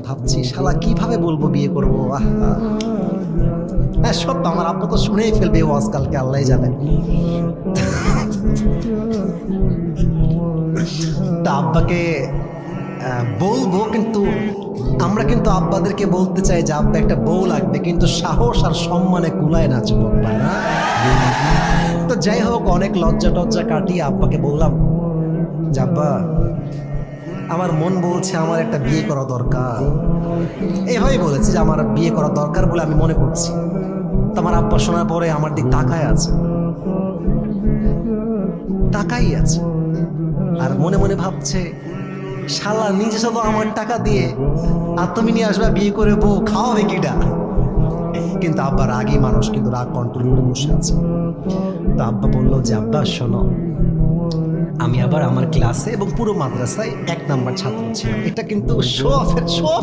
ভাবছি শালা কিভাবে বলবো বিয়ে করবো। হ্যাঁ সত্য, আমার আব্বা তো শুনেই ফেলবে ও আজকালকে, আল্লাহ জানে। তা আব্বাকে বলবো, কিন্তু আমরা কিন্তু আব্বাদেরকে বলতে চাই যে আব্বা একটা বউ লাগবে, কিন্তু সাহস আর সম্মানে কুলায় না যুবক ভাইরা। তো যাই হোক, অনেক লজ্জা টজ্জা কাটিয়ে আব্বাকে বললাম যে আব্বা, আমার মন বলছে আমার একটা বিয়ে করা দরকার। এভাবেই বলেছি যে আমার বিয়ে করা দরকার বলে আমি মনে করছি। তো আমার আব্বা শোনার পরে আমার দিক তাকায় আছে, তাকাই আছে, আর মনে মনে ভাবছে শালা নিজে শুধু আমার টাকা দিয়ে আর তুমি নিয়ে আসবা বিয়ে করে বউ, খাওয়াবে কিটা। কিন্তু আব্বা রাগী মানুষ, কিন্তু রাগ কন্ট্রোল করে বসে আছে। তো আব্বা বললো যে আব্বা শোনো, আমি আবার আমার ক্লাসে এবং পুরো মাদ্রাসায় 1 নাম্বার ছাত্র ছিলাম। এটা কিন্তু শো অফের শো।